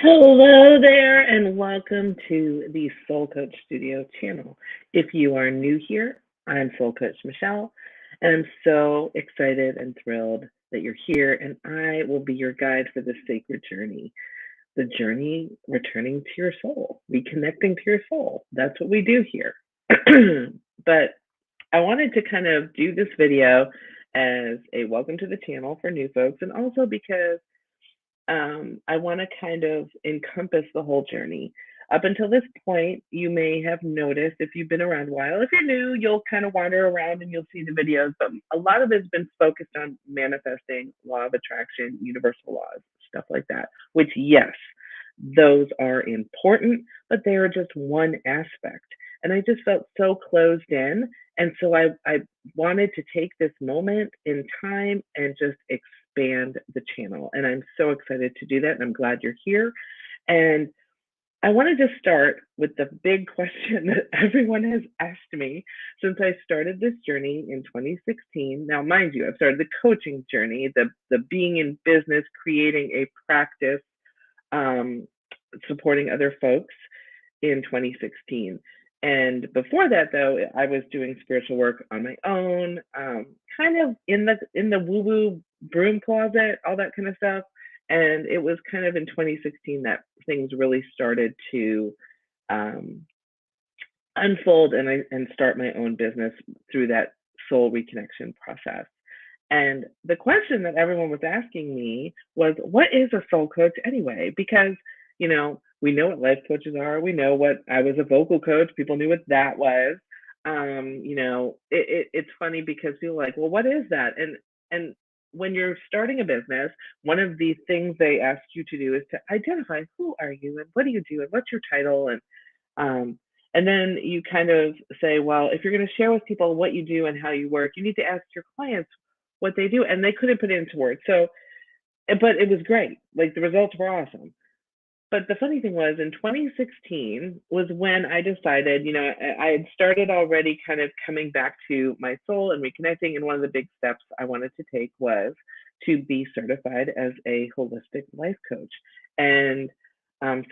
Hello there, and welcome to the Soul Coach Studio channel. If you are new here, I'm Soul Coach Michele, and I'm so excited and thrilled that you're here. And I will be your guide for this sacred journey, the journey returning to your soul, reconnecting to your soul. That's what we do here. But I wanted to kind of do this video as a welcome to the channel for new folks, and also because I want to kind of encompass the whole journey. Up until this point, you may have noticed if you've been around a while. If you're new, you'll kind of wander around and you'll see the videos, but a lot of it's been focused on manifesting, law of attraction, universal laws, stuff like that, which, yes, those are important, but they are just one aspect. And I just felt so closed in. And so I wanted to take this moment in time and just expand the channel. And I'm so excited to do that. And I'm glad you're here. And I wanted to start with the big question that everyone has asked me since I started this journey in 2016. Now, mind you, I've started the coaching journey, the being in business, creating a practice, um, supporting other folks in 2016. And before that, though, I was doing spiritual work on my own, kind of in the woo woo broom closet, all that kind of stuff. And it was kind of in 2016 that things really started to um, unfold and start my own business through that soul reconnection process. And the question that everyone was asking me was, what is a soul coach anyway? Because, we know what life coaches are. We know what I was a vocal coach. People knew what that was. It's funny because people are like, well, what is that? And when you're starting a business, one of the things they ask you to do is to identify who are you and what do you do and what's your title um, and then you kind of say, well, if you're going to share with people what you do and how you work, you need to ask your clients what they do, and they couldn't put it into words. So, but it was great. Like the results were awesome. But the funny thing was in 2016 was when I decided, I had started already kind of coming back to my soul and reconnecting. And one of the big steps I wanted to take was to be certified as a holistic life coach. And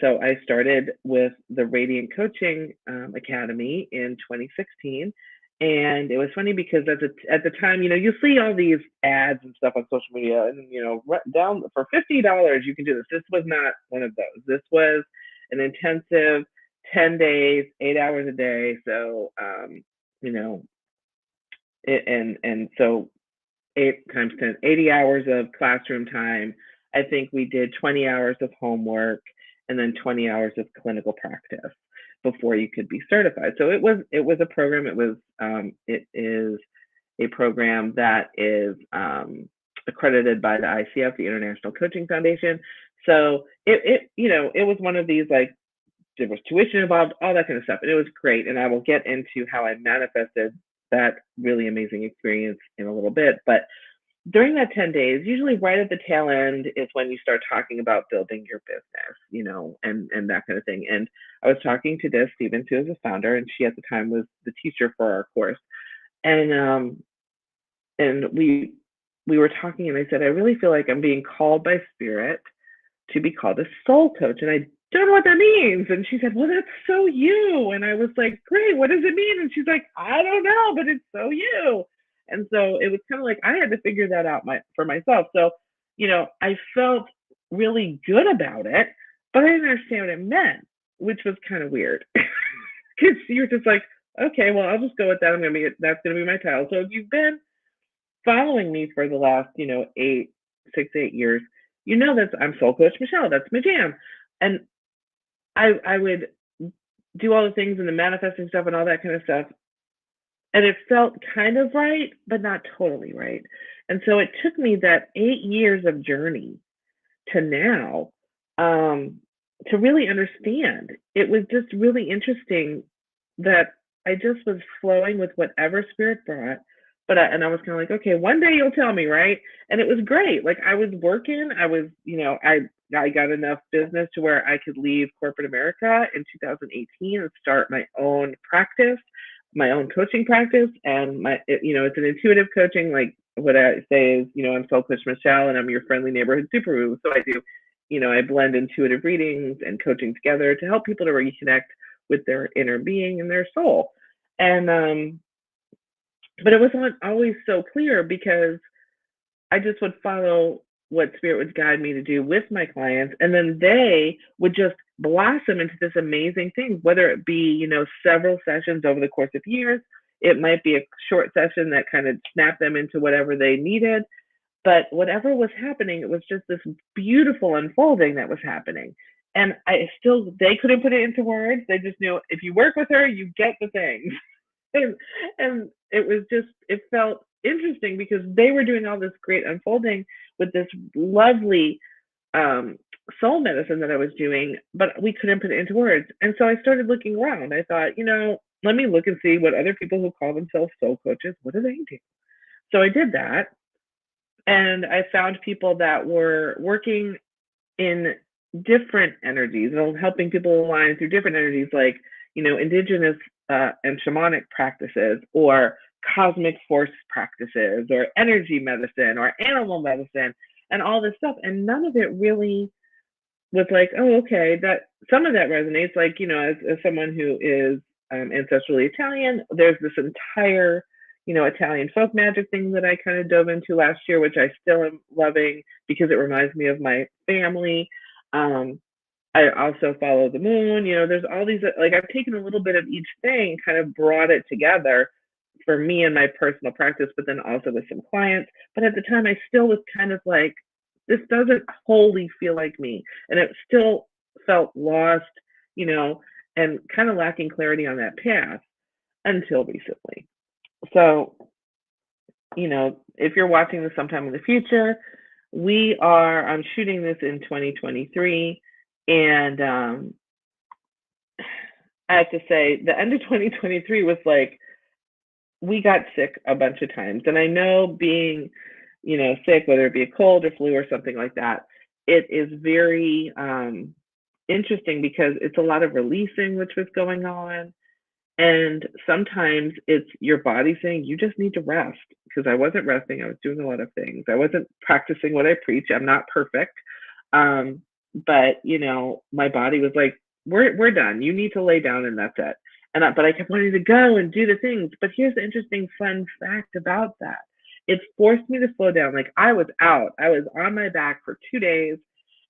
so I started with the Radiant Coaching Academy in 2016. And it was funny because at the time, you see all these ads and stuff on social media, and down for $50 you can do this. This was not one of those. This was an intensive 10 days, 8 hours a day. So you know, and so 8 times 10, 80 hours of classroom time. I think we did 20 hours of homework and then 20 hours of clinical practice before you could be certified. So it was a program. It is a program that is accredited by the ICF, the International Coaching Foundation. So it was one of these, like, there was tuition involved, all that kind of stuff, and it was great. And I will get into how I manifested that really amazing experience in a little bit. But during that 10 days, usually right at the tail end is when you start talking about building your business, and that kind of thing. And I was talking to Des Stevens, who is a founder, and she at the time was the teacher for our course. And we were talking, and I said, I really feel like I'm being called by spirit to be called a soul coach. And I don't know what that means. And she said, well, that's so you. And I was like, great, what does it mean? And she's like, I don't know, but it's so you. And so it was kind of like I had to figure that out for myself. So, I felt really good about it, but I didn't understand what it meant, which was kind of weird. Because you're just like, okay, well, I'll just go with that. That's gonna be my title. So if you've been following me for the last, 8 years, that I'm Soul Coach Michele. That's my jam. And I would do all the things and the manifesting stuff and all that kind of stuff. And it felt kind of right, but not totally right. And so it took me that 8 years of journey to now to really understand. It was just really interesting that I just was flowing with whatever spirit brought. And I was kind of like, okay, one day you'll tell me, right? And it was great. Like I was working, I got enough business to where I could leave corporate America in 2018 and start my own practice, my own coaching practice. And it's an intuitive coaching. Like what I say is, I'm Soul Coach Michele and I'm your friendly neighborhood superwoo. So I do I blend intuitive readings and coaching together to help people to reconnect with their inner being and their soul. And but it wasn't always so clear because I just would follow what spirit would guide me to do with my clients, and then they would just blossom into this amazing thing, whether it be, several sessions over the course of years. It might be a short session that kind of snapped them into whatever they needed. But whatever was happening, it was just this beautiful unfolding that was happening. And they couldn't put it into words. They just knew if you work with her, you get the things. and it felt interesting because they were doing all this great unfolding with this lovely soul medicine that I was doing, but we couldn't put it into words. And so I started looking around. I thought, let me look and see what other people who call themselves soul coaches, what do they do? So I did that, and I found people that were working in different energies, helping people align through different energies, like, indigenous and shamanic practices, or cosmic force practices, or energy medicine, or animal medicine, and all this stuff. And none of it really was like, oh, okay, that some of that resonates. Like, as someone who is ancestrally Italian, there's this entire, Italian folk magic thing that I kind of dove into last year, which I still am loving because it reminds me of my family. I also follow the moon. There's all these, like, I've taken a little bit of each thing, kind of brought it together for me and my personal practice, but then also with some clients. But at the time, I still was kind of like, this doesn't wholly feel like me. And it still felt lost, and kind of lacking clarity on that path until recently. So, if you're watching this sometime in the future, I'm shooting this in 2023. And I have to say, the end of 2023 was like, we got sick a bunch of times. And I know being, sick, whether it be a cold or flu or something like that, it is very interesting because it's a lot of releasing, which was going on. And sometimes it's your body saying, you just need to rest, because I wasn't resting. I was doing a lot of things. I wasn't practicing what I preach. I'm not perfect. But, my body was like, we're done. You need to lay down, and that's it. But I kept wanting to go and do the things. But here's the interesting fun fact about that. It forced me to slow down. Like, I was out. I was on my back for 2 days,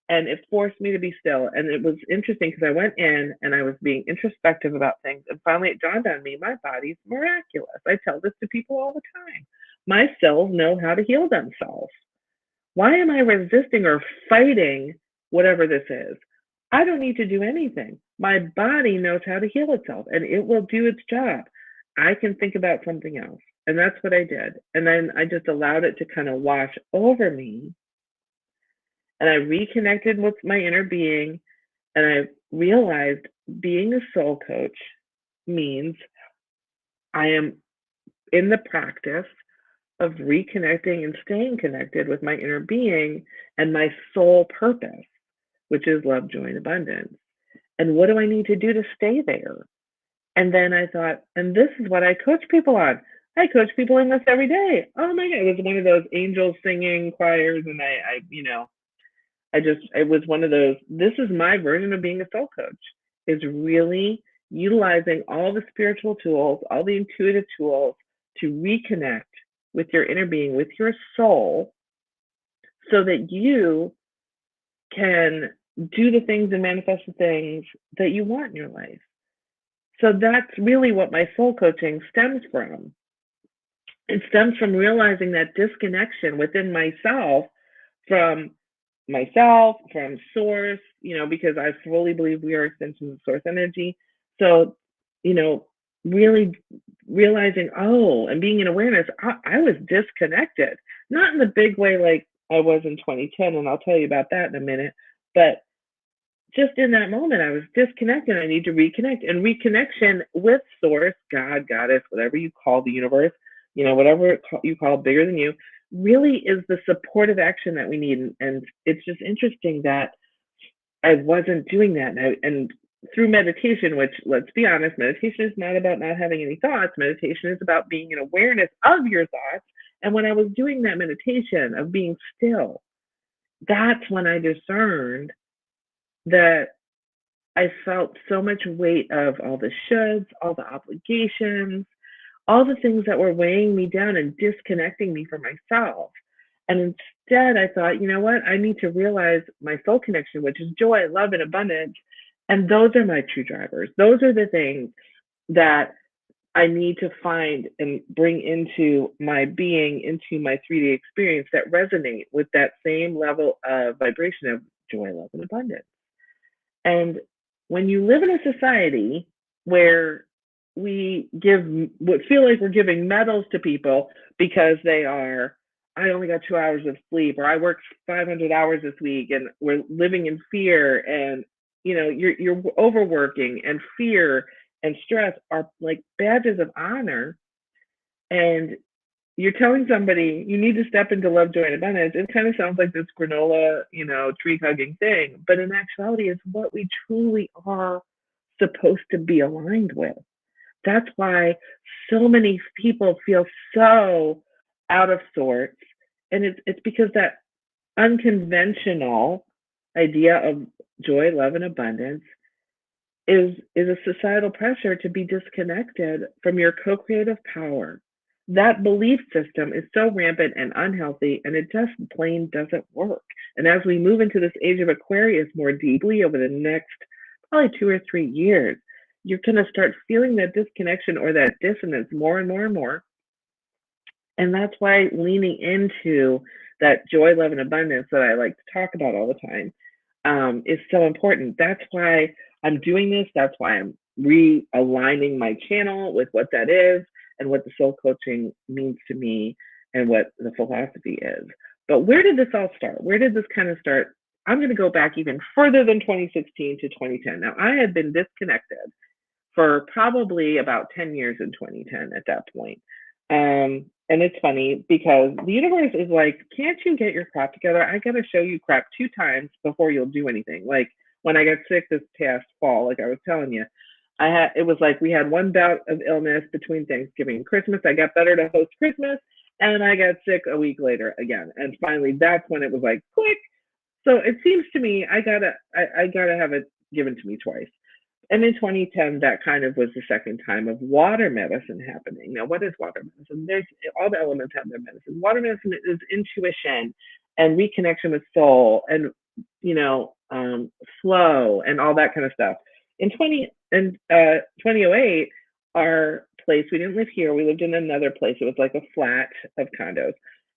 and it forced me to be still. And it was interesting because I went in and I was being introspective about things. And finally it dawned on me, my body's miraculous. I tell this to people all the time. My cells know how to heal themselves. Why am I resisting or fighting whatever this is? I don't need to do anything. My body knows how to heal itself, and it will do its job. I can think about something else. And that's what I did. And then I just allowed it to kind of wash over me. And I reconnected with my inner being. And I realized being a soul coach means I am in the practice of reconnecting and staying connected with my inner being and my soul purpose, which is love, joy, and abundance. And what do I need to do to stay there? And then I thought, and this is what I coach people on. I coach people in this every day. Oh my God, it was one of those angels singing choirs. And it was one of those, this is my version of being a soul coach, is really utilizing all the spiritual tools, all the intuitive tools to reconnect with your inner being, with your soul, so that you can do the things and manifest the things that you want in your life. So that's really what my soul coaching stems from. It stems from realizing that disconnection within myself, from source, because I fully believe we are extensions of source energy. So, really realizing, and being in awareness, I was disconnected, not in the big way like I was in 2010, and I'll tell you about that in a minute, but just in that moment, I was disconnected. I need to reconnect. And reconnection with source, God, goddess, whatever you call the universe, whatever you call bigger than you, really is the supportive action that we need. And it's just interesting that I wasn't doing that. And through meditation, which, let's be honest, meditation is not about not having any thoughts. Meditation is about being in awareness of your thoughts. And when I was doing that meditation of being still that's when I discerned that I felt so much weight of all the shoulds, all the obligations, all the things that were weighing me down and disconnecting me from myself. And instead, I thought, you know what? I need to realize my soul connection, which is joy, love, and abundance. And those are my true drivers. Those are the things that I need to find and bring into my being, into my 3D experience that resonate with that same level of vibration of joy, love, and abundance. And when you live in a society where we give what feel like we're giving medals to people because they are, I only got 2 hours of sleep, or I worked 500 hours this week, and we're living in fear, and you're overworking, and fear and stress are like badges of honor, and you're telling somebody you need to step into love, joy, and abundance. It kind of sounds like this granola, tree hugging thing, but in actuality, it's what we truly are supposed to be aligned with. That's why so many people feel so out of sorts, and it's because that unconventional idea of joy, love, and abundance is a societal pressure to be disconnected from your co-creative power. That belief system is so rampant and unhealthy, and it just plain doesn't work. And as we move into this age of Aquarius more deeply over the next probably 2 or 3 years, you're going to start feeling that disconnection or that dissonance more and more and more. And that's why leaning into that joy, love, and abundance that I like to talk about all the time is so important. That's why I'm doing this. That's why I'm realigning my channel with what that is and what the soul coaching means to me and what the philosophy is. But where did this all start? Where did this kind of start? I'm going to go back even further than 2016 to 2010. Now, I had been disconnected for probably about 10 years in 2010 at that point. And it's funny because the universe is like, can't you get your crap together? I got to show you crap 2 times before you'll do anything. Like when I got sick this past fall, like I was telling you, it was like we had one bout of illness between Thanksgiving and Christmas. I got better to host Christmas, and I got sick a week later again. And finally, that's when it was like, click. So it seems to me I gotta have it given to me twice. And in 2010, that kind of was the second time of water medicine happening. Now, what is water medicine? There's all the elements have their medicine. Water medicine is intuition and reconnection with soul, and flow and all that kind of stuff. In 2008, our place, we didn't live here. We lived in another place. It was like a flat of condos,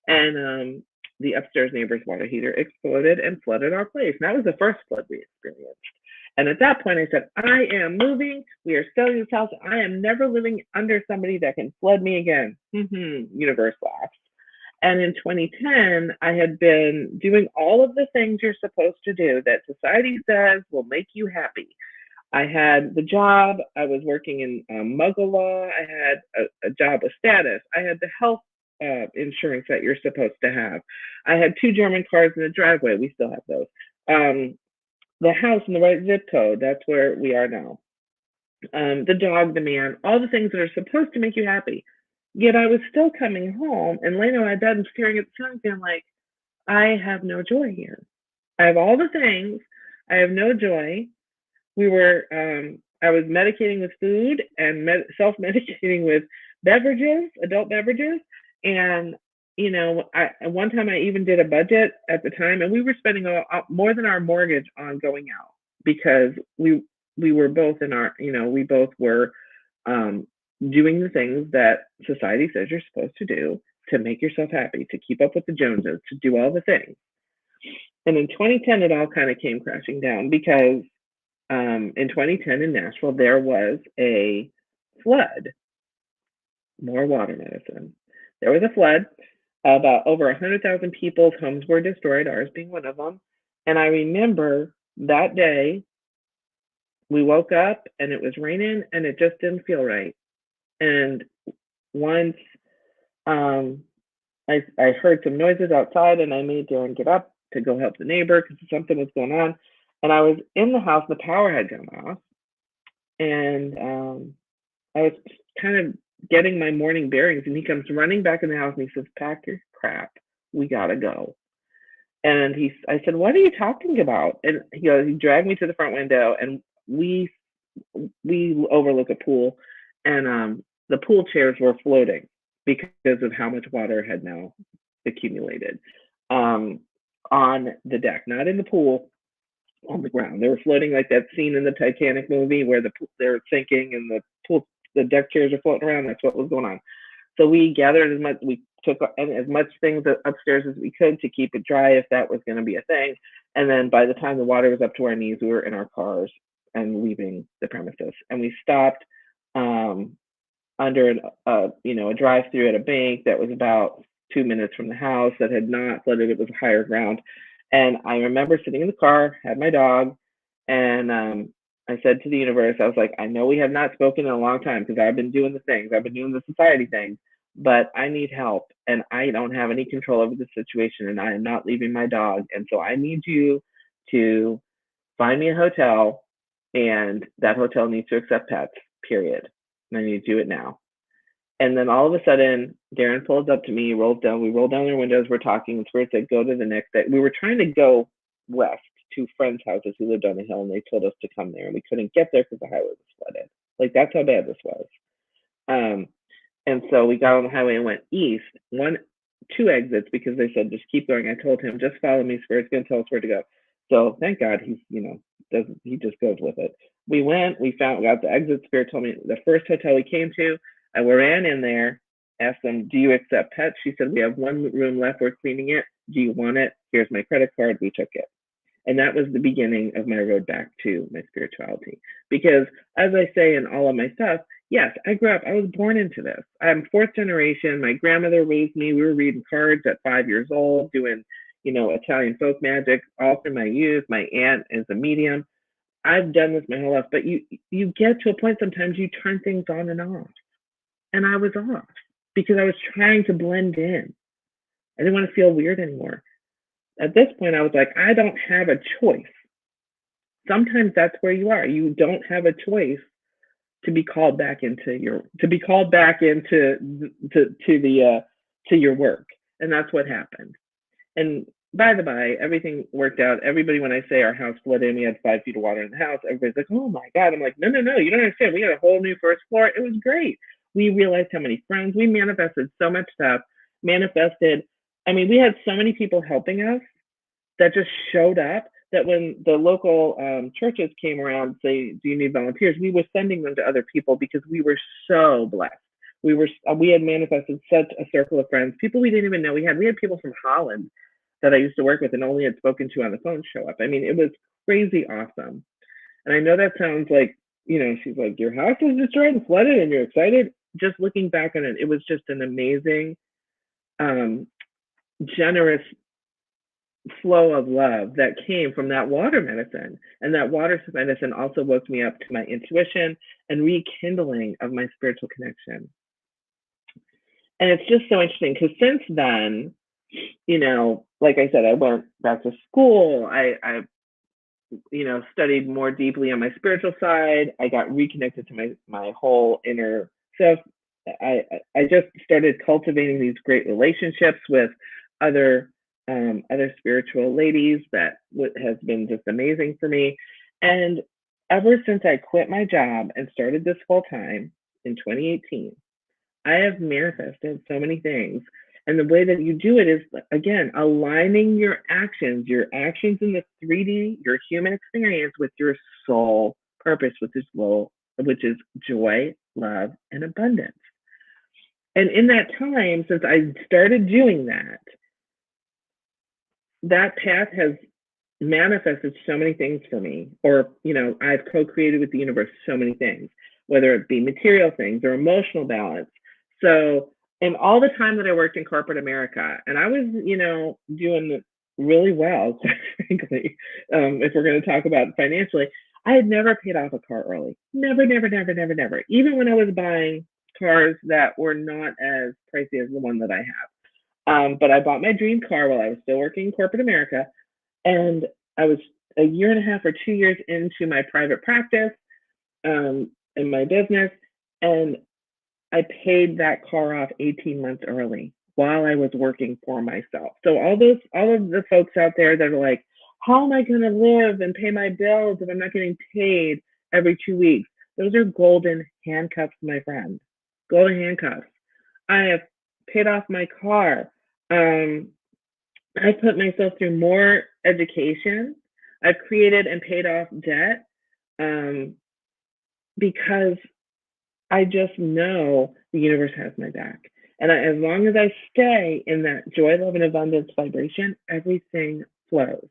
and the upstairs neighbor's water heater exploded and flooded our place. And that was the first flood we experienced. And at that point, I said, I am moving. We are selling this house. I am never living under somebody that can flood me again. Universe laughs. And in 2010, I had been doing all of the things you're supposed to do that society says will make you happy. I had the job. I was working in Muggle law. I had a job with status. I had the health insurance that you're supposed to have. I had 2 German cars in the driveway. We still have those. The house in the right zip code. That's where we are now. The dog, the man, all the things that are supposed to make you happy. Yet I was still coming home and laying on my bed and staring at the ceiling, feeling like I have no joy here. I have all the things. I have no joy. I was medicating with food and self-medicating with beverages, adult beverages. And, one time I even did a budget at the time, and we were spending more than our mortgage on going out because we were both we both were doing the things that society says you're supposed to do to make yourself happy, to keep up with the Joneses, to do all the things. And in 2010, it all kind of came crashing down because in 2010 in Nashville, there was a flood. More water medicine. There was a flood. About over 100,000 people's homes were destroyed, ours being one of them. And I remember that day, we woke up and it was raining and it just didn't feel right. And once I heard some noises outside, and I made Darren get up to go help the neighbor because something was going on. And I was in the house, the power had gone off, and I was kind of getting my morning bearings, and he comes running back in the house and he says, pack your crap, we gotta go. And I said, "What are you talking about?" And he dragged me to the front window, and we overlook a pool, and the pool chairs were floating because of how much water had now accumulated um, on the deck, not in the pool, on the ground. They were floating like that scene in the Titanic movie where they're sinking and the deck chairs are floating around. That's what was going on. So we gathered we took as much things upstairs as we could to keep it dry if that was going to be a thing. And then by the time the water was up to our knees, we were in our cars and leaving the premises. And we stopped um, under a drive-through at a bank that was about 2 minutes from the house that had not flooded. It was higher ground. And I remember sitting in the car, had my dog, and I said to the universe, I was like, I know we have not spoken in a long time because I've been doing the things, I've been doing the society things, but I need help and I don't have any control over the situation and I am not leaving my dog. And so I need you to find me a hotel and that hotel needs to accept pets, period. And I need to do it now. And then all of a sudden, Darren pulls up to me, we rolled down their windows, we're talking, and Spirit said, go to the next day. We were trying to go west to friends' houses who lived on the hill, and they told us to come there, and we couldn't get there because the highway was flooded. Like, that's how bad this was. Um, and so we got on the highway and went east, two exits, because they said, just keep going. I told him, just follow me, Spirit's going to tell us where to go. So thank God he just goes with it. We got the exit. Spirit told me the first hotel we came to, I ran in there, asked them, do you accept pets? She said, we have one room left. We're cleaning it. Do you want it? Here's my credit card. We took it. And that was the beginning of my road back to my spirituality. Because as I say in all of my stuff, yes, I was born into this. I'm fourth generation. My grandmother raised me. We were reading cards at 5 years old, doing, Italian folk magic all through my youth. My aunt is a medium. I've done this my whole life, but you get to a point sometimes you turn things on and off. And I was off because I was trying to blend in. I didn't want to feel weird anymore. At this point, I was like, I don't have a choice. Sometimes that's where you are. You don't have a choice to be called back into your work, and that's what happened. And by the by, everything worked out. Everybody, when I say our house flooded and we had 5 feet of water in the house, everybody's like, oh my God. I'm like, no, you don't understand. We got a whole new first floor. It was great. We realized how many friends, we manifested so much stuff, we had so many people helping us that just showed up that when the local churches came around, say, do you need volunteers? We were sending them to other people because we were so blessed. We had manifested such a circle of friends, people we didn't even know. We had people from Holland that I used to work with and only had spoken to on the phone show up. It was crazy awesome. And I know that sounds like, she's like, your house was destroyed and flooded and you're excited. Just looking back on it, it was just an amazing, generous flow of love that came from that water medicine. And that water medicine also woke me up to my intuition and rekindling of my spiritual connection. And it's just so interesting because since then, like I said, I went back to school. I studied more deeply on my spiritual side. I got reconnected to my whole inner self. I just started cultivating these great relationships with other spiritual ladies that has been just amazing for me. And ever since I quit my job and started this full time in 2018, I have manifested so many things. And the way that you do it is, again, aligning your actions in the 3D, your human experience, with your soul purpose, which is joy, love, and abundance. And in that time, since I started doing that path has manifested so many things for me. Or, I've co-created with the universe so many things, whether it be material things or emotional balance. So, and all the time that I worked in corporate America, and I was, doing really well, quite frankly, if we're going to talk about financially, I had never paid off a car early. Never. Even when I was buying cars that were not as pricey as the one that I have. But I bought my dream car while I was still working in corporate America. And I was a year and a half or 2 years into my private practice in my business. And I paid that car off 18 months early while I was working for myself. So all of the folks out there that are like, how am I going to live and pay my bills if I'm not getting paid every 2 weeks? Those are golden handcuffs, my friend. Golden handcuffs. I have paid off my car. I put myself through more education. I've created and paid off debt um, because I just know the universe has my back. And as long as I stay in that joy, love, and abundance vibration, everything flows.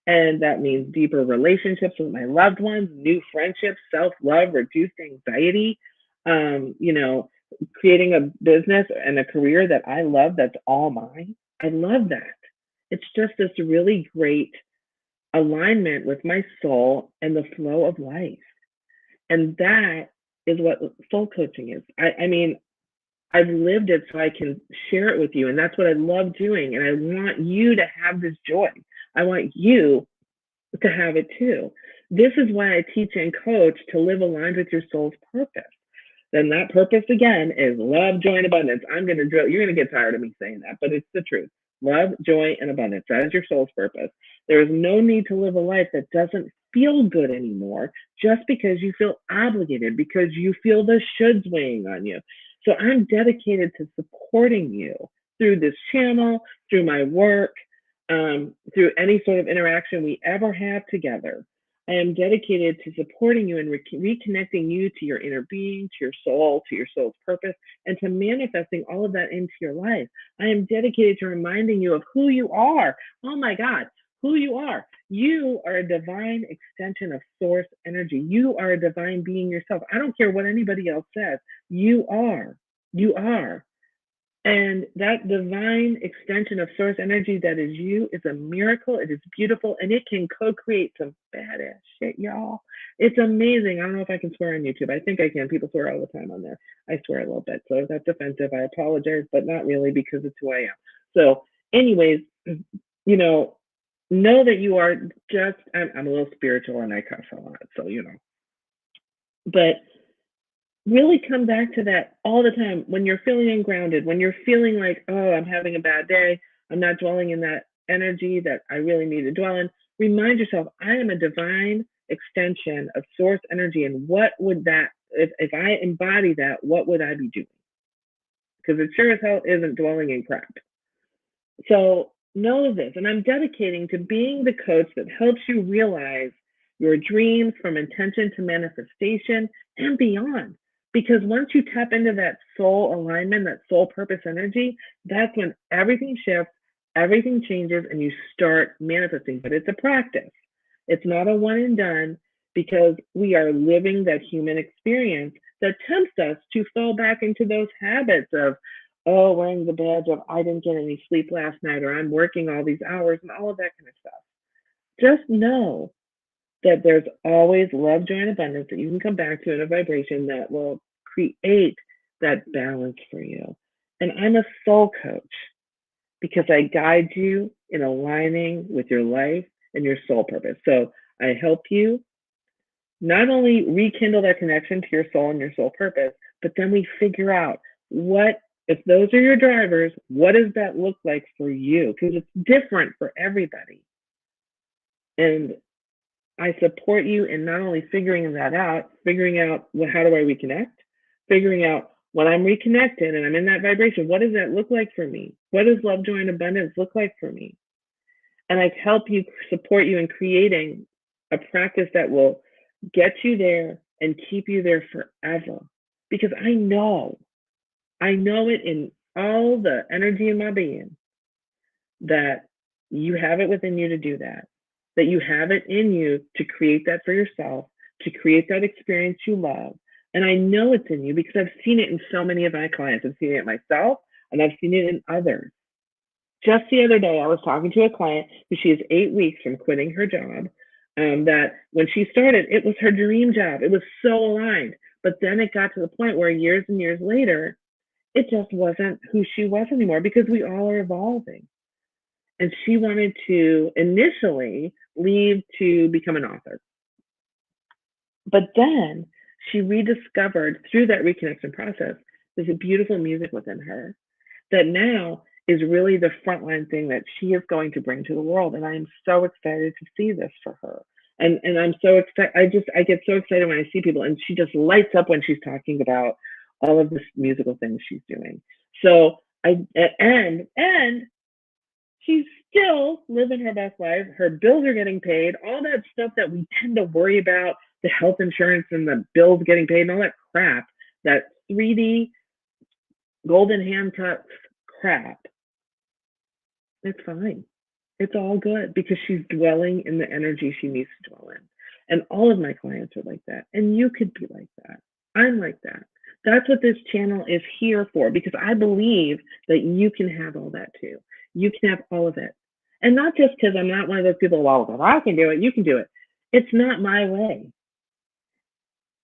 And that means deeper relationships with my loved ones, new friendships, self love, reduced anxiety, you know, creating a business and a career that I love that's all mine. I love that. It's just this really great alignment with my soul and the flow of life. And that is what soul coaching is. I mean, I've lived it so I can share it with you. And that's what I love doing. And I want you to have this joy. I want you to have it too. This is why I teach and coach to live aligned with your soul's purpose. Then that purpose again is love, joy, and abundance. I'm going to drill. You're going to get tired of me saying that, but it's the truth. Love, joy, and abundance. That is your soul's purpose. There is no need to live a life that doesn't feel good anymore just because you feel obligated, because you feel the shoulds weighing on you. So I'm dedicated to supporting you through this channel, through my work, through any sort of interaction we ever have together. I am dedicated to supporting you and reconnecting you to your inner being, to your soul's purpose, and to manifesting all of that into your life. I am dedicated to reminding you of who you are. Oh my God, who you are. You are a divine extension of source energy. You are a divine being yourself. I don't care what anybody else says. You are. You are. And that divine extension of source energy that is you is a miracle. It is beautiful, and it can co-create some badass shit, y'all. It's amazing. I don't know if I can swear on YouTube. I think I can. People swear all the time on there. I swear a little bit. So if that's offensive, I apologize, but not really, because it's who I am. So anyways, know that you are just, I'm a little spiritual and I cuss a lot. So, but really come back to that all the time when you're feeling ungrounded, when you're feeling like, oh, I'm having a bad day, I'm not dwelling in that energy that I really need to dwell in. Remind yourself, I am a divine extension of source energy. And what would that, if I embody that, what would I be doing? Because it sure as hell isn't dwelling in crap. So know this, and I'm dedicating to being the coach that helps you realize your dreams from intention to manifestation and beyond. Because once you tap into that soul alignment, that soul purpose energy, that's when everything shifts, everything changes, and you start manifesting. But it's a practice. It's not a one and done, because we are living that human experience that tempts us to fall back into those habits of, oh, wearing the badge of I didn't get any sleep last night, or I'm working all these hours, and all of that kind of stuff. Just know that there's always love, joy, and abundance that you can come back to in a vibration that will create that balance for you. And I'm a soul coach because I guide you in aligning with your life and your soul purpose. So I help you not only rekindle that connection to your soul and your soul purpose, but then we figure out what, if those are your drivers, what does that look like for you? Because it's different for everybody. And I support you in not only figuring that out, figuring out, well, how do I reconnect? Figuring out when I'm reconnected and I'm in that vibration, what does that look like for me? What does love, joy, and abundance look like for me? And I help you, support you in creating a practice that will get you there and keep you there forever. Because I know it in all the energy in my being that you have it within you to do that you have it in you to create that for yourself, to create that experience you love. And I know it's in you because I've seen it in so many of my clients. I've seen it myself, and I've seen it in others. Just the other day, I was talking to a client who, she is 8 weeks from quitting her job. That when she started, it was her dream job. It was so aligned. But then it got to the point where years and years later, it just wasn't who she was anymore, because we all are evolving. And she wanted to initially leave to become an author. But then she rediscovered through that reconnection process, there's a beautiful music within her that now is really the frontline thing that she is going to bring to the world. And I'm so excited to see this for her. And I'm so excited. I get so excited when I see people, and she just lights up when she's talking about all of this musical things she's doing. So and she's still living her best life. Her bills are getting paid. All that stuff that we tend to worry about, the health insurance and the bills getting paid and all that crap, that 3D golden handcuffs crap, it's fine. It's all good because she's dwelling in the energy she needs to dwell in. And all of my clients are like that. And you could be like that. I'm like that. That's what this channel is here for, because I believe that you can have all that too. You can have all of it. And not just because I'm not one of those people, well, if I can do it, you can do it. It's not my way.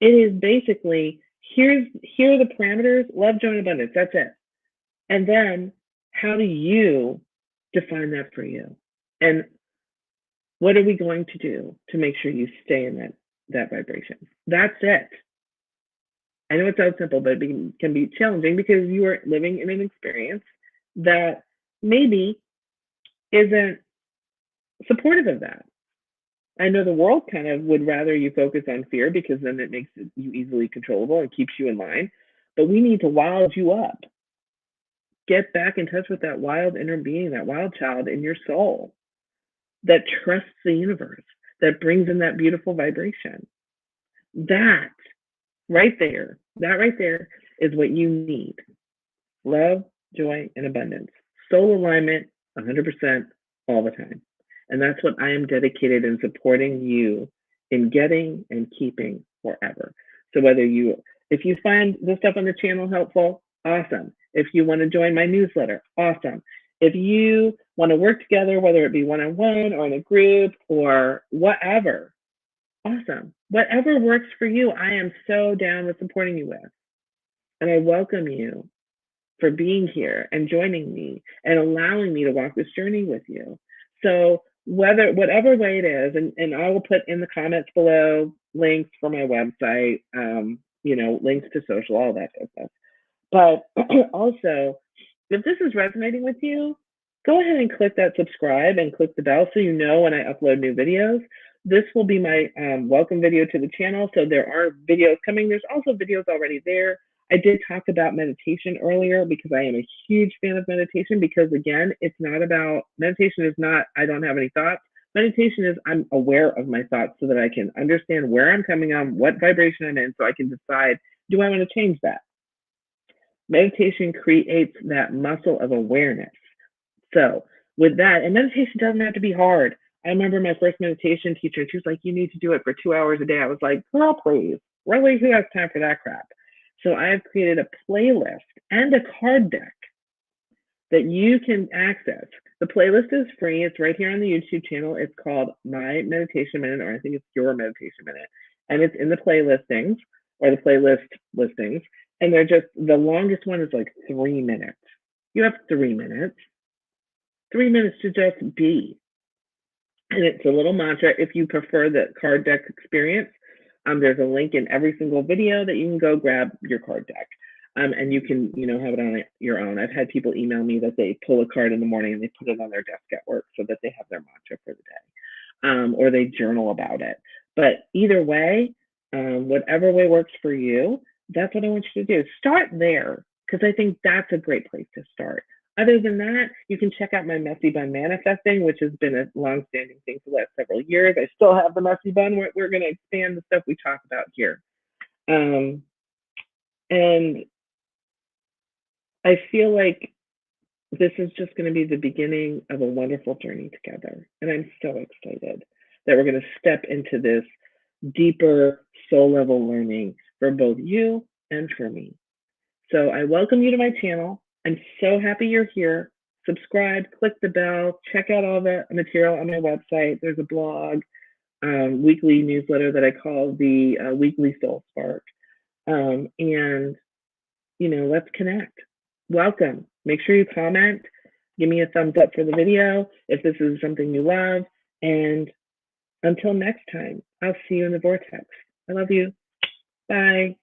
It is basically, here are the parameters, love, joy, and abundance. That's it. And then how do you define that for you? And what are we going to do to make sure you stay in that vibration? That's it. I know it sounds simple, but it can be challenging because you are living in an experience that maybe isn't supportive of that. I know the world kind of would rather you focus on fear because then it makes you easily controllable and keeps you in line. But we need to wild you up. Get back in touch with that wild inner being, that wild child in your soul that trusts the universe, that brings in that beautiful vibration. That right there is what you need. Love, joy, and abundance. Soul alignment, 100% all the time. And that's what I am dedicated in supporting you in getting and keeping forever. So if you find this stuff on the channel helpful, awesome. If you want to join my newsletter, awesome. If you want to work together, whether it be one-on-one or in a group or whatever, awesome. Whatever works for you, I am so down with supporting you with. And I welcome you for being here and joining me and allowing me to walk this journey with you. So whatever way it is, and I will put in the comments below links for my website, links to social, all that good stuff. But also, if this is resonating with you, go ahead and click that subscribe and click the bell so you know when I upload new videos. This will be my welcome video to the channel. So there are videos coming. There's also videos already there. I did talk about meditation earlier because I am a huge fan of meditation because, again, meditation is not, I don't have any thoughts. Meditation is I'm aware of my thoughts so that I can understand where I'm coming on, what vibration I'm in, so I can decide, do I want to change that? Meditation creates that muscle of awareness. So with that, and meditation doesn't have to be hard. I remember my first meditation teacher, she was like, you need to do it for 2 hours a day. I was like, girl, please, really, who has time for that crap? So I have created a playlist and a card deck that you can access. The playlist is free. It's right here on the YouTube channel. It's called My Meditation Minute, or I think it's Your Meditation Minute. And it's in the playlistings or the playlist listings. And they're just, the longest one is like 3 minutes. You have 3 minutes. 3 minutes to just be. And it's a little mantra. If you prefer the card deck experience, there's a link in every single video that you can go grab your card deck. And you can, have it on your own. I've had people email me that they pull a card in the morning and they put it on their desk at work so that they have their mantra for the day, or they journal about it. But either way, whatever way works for you, that's what I want you to do. Start there, because I think that's a great place to start. Other than that, you can check out my Messy Bun Manifesting, which has been a long-standing thing for the last several years. I still have the Messy Bun. We're going to expand the stuff we talk about here. And I feel like this is just going to be the beginning of a wonderful journey together. And I'm so excited that we're going to step into this deeper soul level learning for both you and for me. So I welcome you to my channel. I'm so happy you're here. Subscribe, click the bell, check out all the material on my website. There's a blog, weekly newsletter that I call the Weekly Soul Spark. And, let's connect. Welcome. Make sure you comment. Give me a thumbs up for the video if this is something you love. And until next time, I'll see you in the vortex. I love you. Bye.